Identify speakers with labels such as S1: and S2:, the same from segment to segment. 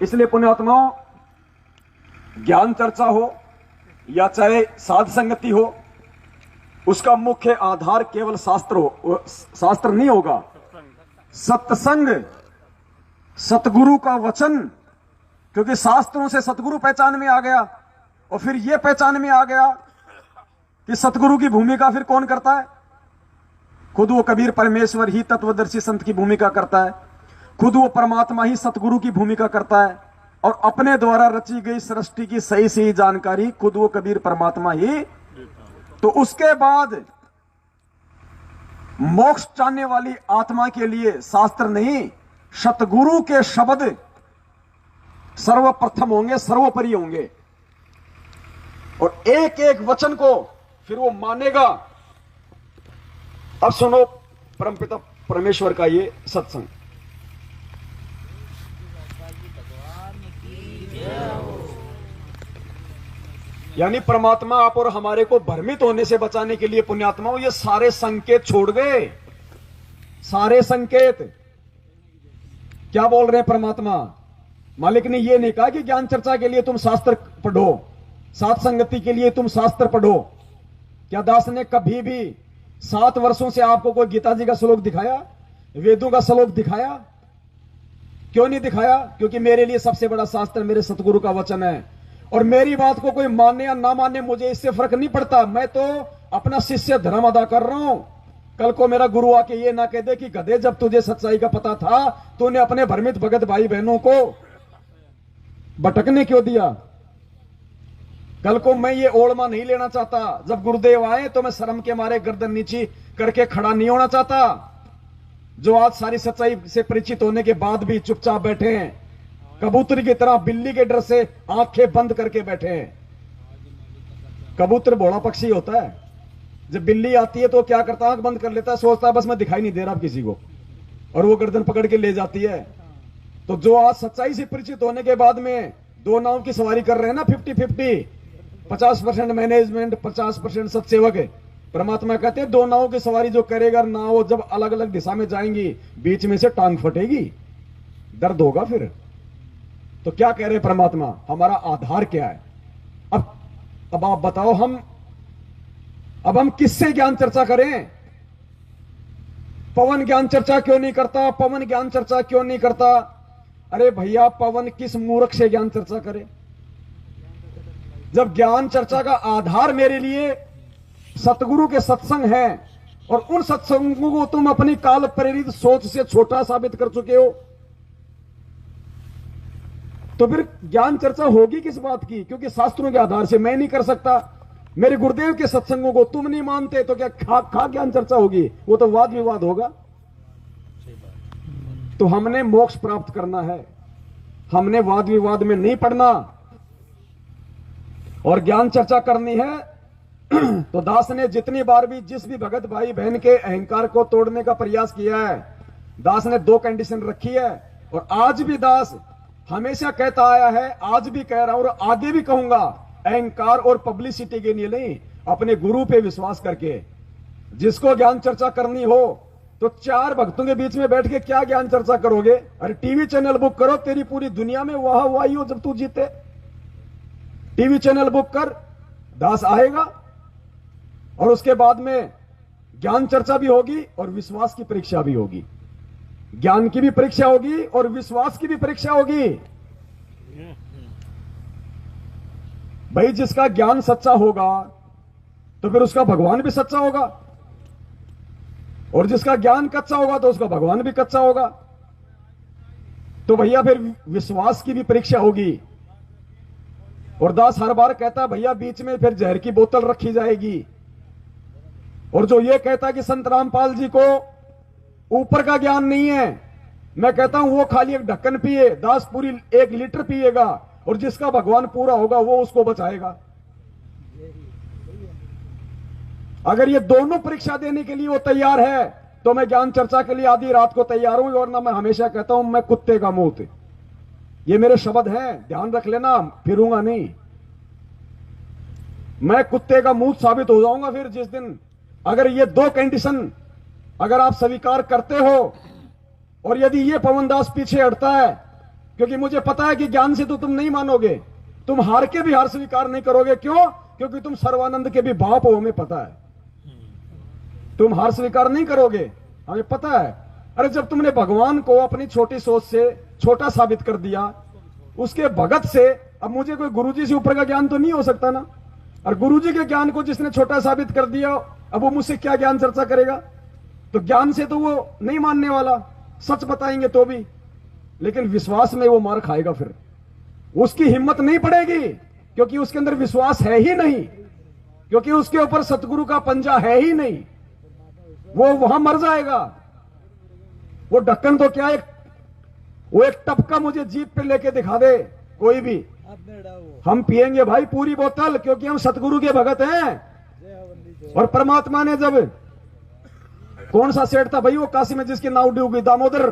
S1: इसलिए पुण्यात्माओं, ज्ञान चर्चा हो या चाहे साध संगति हो, उसका मुख्य आधार केवल शास्त्र हो, शास्त्र नहीं होगा, सत्संग, सतगुरु का वचन। क्योंकि शास्त्रों से सतगुरु पहचान में आ गया और फिर यह पहचान में आ गया कि सतगुरु की भूमिका फिर कौन करता है? खुद वो कबीर परमेश्वर ही तत्वदर्शी संत की भूमिका करता है, खुद वो परमात्मा ही सतगुरु की भूमिका करता है, और अपने द्वारा रची गई सृष्टि की सही सही जानकारी खुद वो कबीर परमात्मा ही। तो उसके बाद मोक्ष चाहने वाली आत्मा के लिए शास्त्र नहीं, सतगुरु के शब्द सर्वप्रथम होंगे, सर्वोपरि होंगे, और एक एक वचन को फिर वो मानेगा। अब सुनो परमपिता परमेश्वर का ये सत्संग। यानी परमात्मा आप और हमारे को भ्रमित होने से बचाने के लिए पुण्यात्माओं ये सारे संकेत छोड़ गए। सारे संकेत क्या बोल रहे हैं परमात्मा? मालिक ने ये नहीं कहा कि ज्ञान चर्चा के लिए तुम शास्त्र पढ़ो, सात संगति के लिए तुम शास्त्र पढ़ो। क्या दास ने कभी भी 7 वर्षों से आपको कोई गीता जी का श्लोक दिखाया, वेदों का श्लोक दिखाया? क्यों नहीं दिखाया? क्योंकि मेरे लिए सबसे बड़ा शास्त्र मेरे सतगुरु का वचन है, और मेरी बात को कोई माने या ना माने मुझे इससे फर्क नहीं पड़ता। मैं तो अपना शिष्य धर्म अदा कर रहा हूं। कल को मेरा गुरु आके ये ना कह दे कि गधे, जब तुझे सच्चाई का पता था तूने अपने भ्रमित भगत भाई बहनों को भटकने क्यों दिया। कल को मैं ये ओळमा नहीं लेना चाहता। जब गुरुदेव आए तो मैं शर्म के मारे गर्दन नीची करके खड़ा नहीं होना चाहता। जो आज सारी सच्चाई से परिचित होने के बाद भी चुपचाप बैठे हैं, कबूतर की तरह बिल्ली के डर से आंखें बंद करके बैठे हैं। कबूतर भोला पक्षी होता है, जब बिल्ली आती है तो क्या करता है? आंख बंद कर लेता है, सोचता है बस मैं दिखाई नहीं दे रहा अब किसी को, और वो गर्दन पकड़ के ले जाती है। तो जो आज सच्चाई से परिचित होने के बाद में 2 नाव की सवारी कर रहे हैं ना, 50-50, 50% मैनेजमेंट, 50% सत्सेवक है। परमात्मा कहते हैं 2 नाव की सवारी जो करेगा, नाव जब अलग अलग दिशा में जाएंगी, बीच में से टांग फटेगी, दर्द होगा फिर। तो क्या कह रहे परमात्मा? हमारा आधार क्या है? अब आप बताओ, अब हम किससे ज्ञान चर्चा करें? पवन ज्ञान चर्चा क्यों नहीं करता? पवन ज्ञान चर्चा क्यों नहीं करता? अरे भैया, पवन किस मूर्ख से ज्ञान चर्चा करे? जब ज्ञान चर्चा का आधार मेरे लिए सतगुरु के सत्संग है, और उन सत्संगों को तुम अपनी काल प्रेरित सोच से छोटा साबित कर चुके हो, तो फिर ज्ञान चर्चा होगी किस बात की? क्योंकि शास्त्रों के आधार से मैं नहीं कर सकता। मेरे गुरुदेव के सत्संगों को तुम नहीं मानते तो क्या खा ज्ञान चर्चा होगी? वो तो वाद विवाद होगा। तो हमने मोक्ष प्राप्त करना है, हमने वाद विवाद में नहीं पड़ना, और ज्ञान चर्चा करनी है। तो दास ने जितनी बार भी जिस भी भगत भाई बहन के अहंकार को तोड़ने का प्रयास किया है, दास ने 2 कंडीशन रखी है। और आज भी दास हमेशा कहता आया है, आज भी कह रहा हूं और आगे भी कहूंगा, अहंकार और पब्लिसिटी के लिए नहीं, अपने गुरु पे विश्वास करके। जिसको ज्ञान चर्चा करनी हो तो 4 भक्तों के बीच में बैठ के क्या ज्ञान चर्चा करोगे? अरे टीवी चैनल बुक करो, तेरी पूरी दुनिया में वाह वाही हो जब तू जीते। टीवी चैनल बुक कर, दास आएगा, और उसके बाद में ज्ञान चर्चा भी होगी और विश्वास की परीक्षा भी होगी। ज्ञान की भी परीक्षा होगी और विश्वास की भी परीक्षा होगी। भाई, जिसका ज्ञान सच्चा होगा तो फिर उसका भगवान भी सच्चा होगा, और जिसका ज्ञान कच्चा होगा तो उसका भगवान भी कच्चा होगा। तो भैया फिर विश्वास की भी परीक्षा होगी। और दास हर बार कहता भैया बीच में फिर जहर की बोतल रखी जाएगी। और जो ये कहता कि संत रामपाल जी को ऊपर का ज्ञान नहीं है, मैं कहता हूं वो खाली एक ढक्कन पिए, दास पूरी 1 लीटर पिएगा, और जिसका भगवान पूरा होगा वो उसको बचाएगा। अगर ये दोनों परीक्षा देने के लिए वो तैयार है तो मैं ज्ञान चर्चा के लिए आधी रात को तैयार हूं। और ना, मैं हमेशा कहता हूं मैं कुत्ते का मुंह, ये मेरे शब्द हैं, ध्यान रख लेना, फिरूंगा नहीं। मैं कुत्ते का मुंह साबित हो जाऊंगा फिर जिस दिन, अगर ये 2 कंडीशन अगर आप स्वीकार करते हो, और यदि ये पवनदास पीछे हटता है, क्योंकि मुझे पता है कि ज्ञान से तो तुम नहीं मानोगे, तुम हार के भी हार स्वीकार नहीं करोगे। क्यों? क्योंकि तुम सर्वानंद के भी बाप हो, हमें पता है। तुम हार स्वीकार नहीं करोगे, हमें पता है। अरे जब तुमने भगवान को अपनी छोटी सोच से छोटा साबित कर दिया, उसके भगत से, अब मुझे कोई गुरुजी से ऊपर का ज्ञान तो नहीं हो सकता ना। और गुरुजी के ज्ञान को जिसने छोटा साबित कर दिया, अब वो मुझसे क्या ज्ञान चर्चा करेगा? तो ज्ञान से तो वो नहीं मानने वाला, सच बताएंगे तो भी, लेकिन विश्वास में वो मार खाएगा। फिर उसकी हिम्मत नहीं पड़ेगी, क्योंकि उसके अंदर विश्वास है ही नहीं, क्योंकि उसके ऊपर सतगुरु का पंजा है ही नहीं। वो वहां मर जाएगा। वो ढक्कन तो क्या, वो एक टपका मुझे जीप पे लेके दिखा दे कोई भी, हम पिएंगे भाई पूरी बोतल, क्योंकि हम सतगुरु के भगत हैं। और परमात्मा ने जब, कौन सा सेठ था भाई वो काशी में जिसकी नाव डूब गई, दामोदर।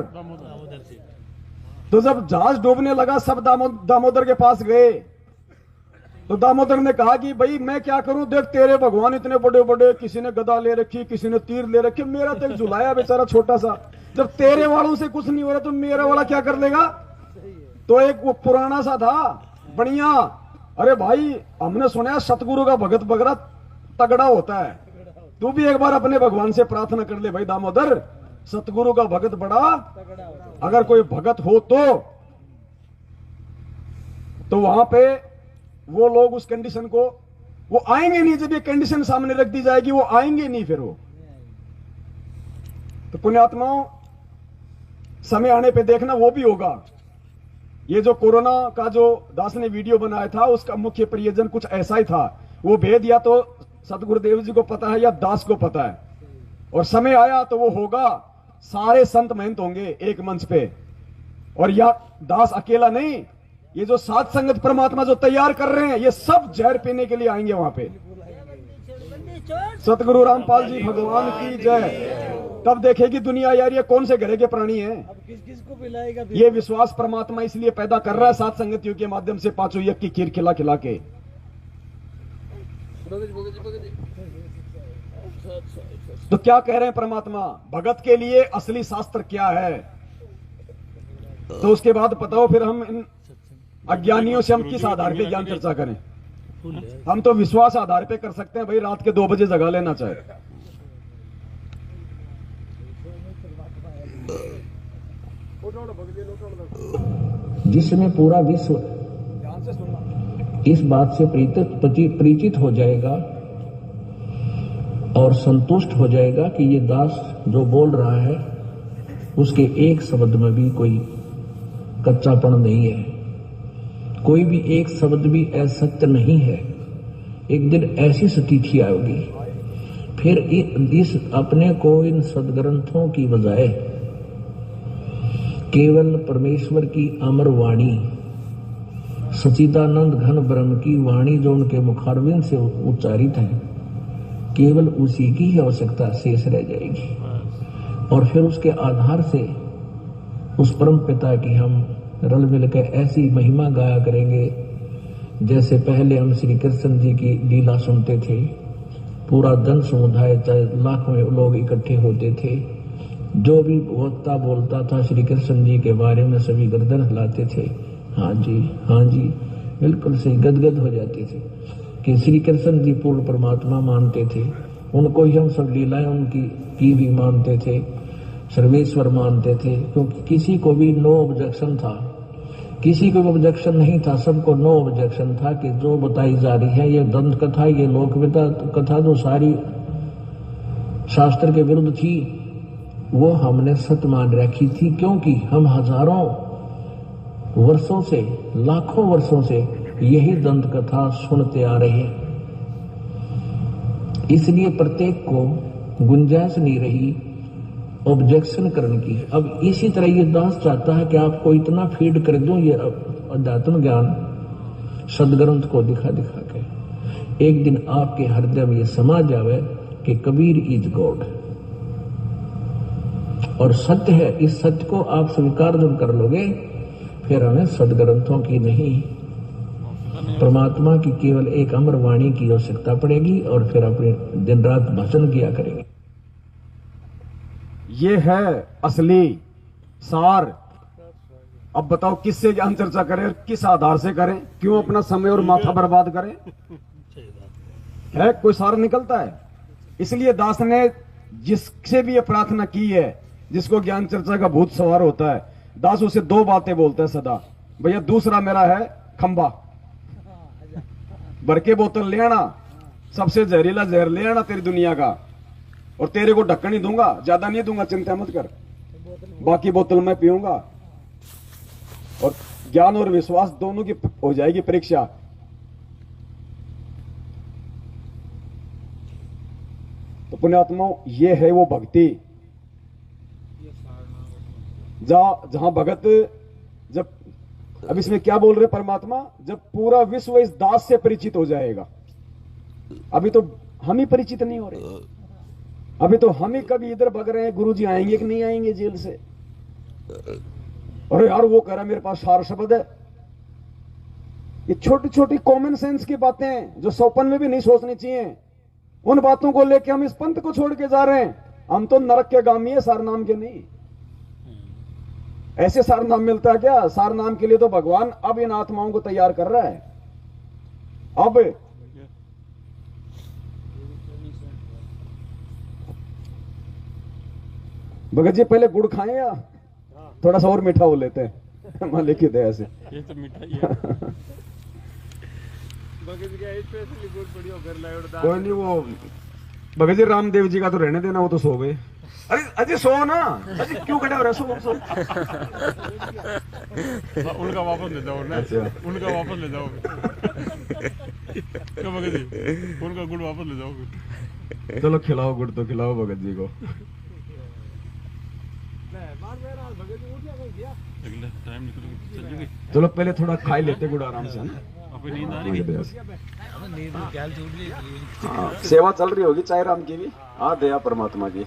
S1: तो जब जहाज डूबने लगा, सब दामोदर के पास गए। तो दामोदर ने कहा कि भाई मैं क्या करूं, देख तेरे भगवान इतने बड़े बड़े, किसी ने गदा ले रखी, किसी ने तीर ले रखी, मेरा तो एक झुलाया बेचारा छोटा सा। जब तेरे वालों से कुछ नहीं हो रहा तो मेरा वाला क्या कर लेगा? तो एक वो पुराना सा था बढ़िया, अरे भाई हमने सुना है सतगुरु का भगत बगरा तगड़ा होता है। तू भी एक बार अपने भगवान से प्रार्थना कर ले भाई दामोदर, सतगुरु का भगत बड़ा, अगर कोई भगत हो तो वहां पे वो लोग उस कंडीशन को, वो आएंगे नहीं। जब ये कंडीशन सामने रख दी जाएगी, वो आएंगे नहीं फिर वो। तो पुण्यात्माओं, समय आने पे देखना वो भी होगा। ये जो कोरोना का जो दास ने वीडियो बनाया था, उसका मुख्य प्रयोजन कुछ ऐसा ही था। वो भेद या तो सतगुरुदेव जी को पता है या दास को पता है, और समय आया तो वो होगा। सारे संत महंत होंगे एक मंच पे, और या दास अकेला नहीं, ये जो साध संगत परमात्मा जो तैयार कर रहे हैं, ये सब जहर पीने के लिए आएंगे वहां पे। सतगुरु रामपाल जी भगवान की जय। तब देखेगी दुनिया यार ये कौन से घरे के प्राणी हैं,
S2: अब किस-किस को पिलाएगा?
S1: ये विश्वास परमात्मा इसलिए पैदा कर रहा है साध संगतियों के माध्यम से, पांचों यज्ञ की खीर खिला खिला के। तो क्या कह रहे हैं परमात्मा, भगत के लिए असली शास्त्र क्या है? तो उसके बाद बताओ फिर हम इन अज्ञानियों से हम किस आधार पे ज्ञान चर्चा करें? हम तो विश्वास आधार पे कर सकते हैं भाई, रात के 2 बजे जगा लेना चाहे।
S3: जिसमें पूरा विश्व इस बात से परिचित हो जाएगा और संतुष्ट हो जाएगा कि ये दास जो बोल रहा है उसके एक शब्द में भी कोई कच्चापन नहीं है, कोई भी एक शब्द भी असत्य नहीं है। एक दिन ऐसी स्थिति आएगी, फिर इस अपने को इन सदग्रंथों की बजाय केवल परमेश्वर की अमर वाणी, सच्चिदानंद घन ब्रह्म की वाणी जो उनके मुखारविंद से उच्चारित है, केवल उसी की ही आवश्यकता शेष रह जाएगी। और फिर उसके आधार से उस परम पिता की हम रल मिलकर ऐसी महिमा गाया करेंगे जैसे पहले हम श्री कृष्ण जी की लीला सुनते थे। पूरा जन समुदाय, चाहे लाखों लोग इकट्ठे होते थे, जो भी वक्ता बोलता था श्री कृष्ण जी के बारे में सभी गर्दन हिलाते थे, हाँ जी बिल्कुल सही, गदगद हो जाते थे कि श्री कृष्ण जी पूर्ण परमात्मा मानते थे। उनको ही हम सब लीलाएं उनकी की भी मानते थे, सर्वेश्वर मानते थे, क्योंकि किसी को भी नो ऑब्जेक्शन था, किसी को ऑब्जेक्शन नहीं था, सबको नो ऑब्जेक्शन था कि जो बताई जा रही है ये दंत कथा, ये लोक कथा जो सारी शास्त्र के विरुद्ध थी, वो हमने सत्य मान रखी थी। क्योंकि हम हजारों वर्षों से, लाखों वर्षों से यही दंत कथा सुनते आ रहे हैं, इसलिए प्रत्येक को गुंजाइश नहीं रही ऑब्जेक्शन करने की। अब इसी तरह ये दास चाहता है कि आपको इतना फीड कर दूं ये अध्यात्म ज्ञान सदग्रंथ को दिखा दिखा के, एक दिन आपके हृदय में ये समा जावे कि कबीर इज गॉड और सत्य है। इस सत्य को आप स्वीकार जब कर लोगे, फिर हमें सदग्रंथों की नहीं, परमात्मा की केवल एक अमर वाणी की आवश्यकता पड़ेगी, और फिर अपने दिन रात भजन किया करेंगे।
S1: ये है असली सार अब बताओ किससे ज्ञान चर्चा करें और किस आधार से करें? क्यों अपना समय और माथा बर्बाद करें? है कोई सार निकलता है? इसलिए दास ने जिससे भी ये प्रार्थना की है, जिसको ज्ञान चर्चा का भूत सवार होता है, दास उसे दो बातें बोलता है सदा, भैया दूसरा मेरा है खंबा, भर के बोतल ले आना, सबसे जहरीला जहर ले आना तेरी दुनिया का, और तेरे को ढक्कन ही दूंगा, ज्यादा नहीं दूंगा, चिंता मत कर, बाकी बोतल मैं पीऊंगा। और ज्ञान और विश्वास दोनों की हो जाएगी परीक्षा। तो पुण्यात्माओं, ये है वो भक्ति जहां भगत, जब अब इसमें क्या बोल रहे परमात्मा, जब पूरा विश्व इस दास से परिचित हो जाएगा। अभी तो हम ही परिचित नहीं हो रहे, अभी तो हम ही कभी इधर भग रहे हैं, गुरुजी आएंगे कि नहीं आएंगे जेल से। अरे यार वो कह रहा मेरे पास सार शब्द है। ये छोटी छोटी कॉमन सेंस की बातें जो सौपन में भी नहीं सोचनी चाहिए, उन बातों को लेके हम इस पंथ को छोड़ के जा रहे हैं। हम तो नरक के गामी है, सार नाम के नहीं। ऐसे सार नाम मिलता है क्या? सार नाम के लिए तो भगवान अब इन आत्माओं को तैयार कर रहा है। अब भगत जी पहले गुड़ खाएं या थोड़ा सा और मीठा हो लेते हैं? मालिक की दया से
S2: ये तो मीठा ही है। भगत जी का स्पेशली गुड़ बढ़िया कर लाए और दाल।
S1: कोई नहीं, वो भगत जी रामदेव जी का तो रहने देना, वो तो सो गए। अरे अजय सो ना, अजय क्यों खड़े हो रहे? सो
S2: उनका वापस ले जाओ ना।
S1: अच्छा।
S2: उनका वापस ले जाओ। क्यों भगत जी, उनका गुड़ वापस ले जाओ।
S1: चलो खिलाओ गुड़ तो खिलाओ भगत जी को।
S2: अगला टाइम निकल गया।
S1: चलो पहले थोड़ा खाई लेते गुड़ आराम से, है ना?
S2: अभी नींद आ रही है।
S1: हाँ, सेवा चल रही होगी चाय राम की भी। हाँ दया परमात्मा की।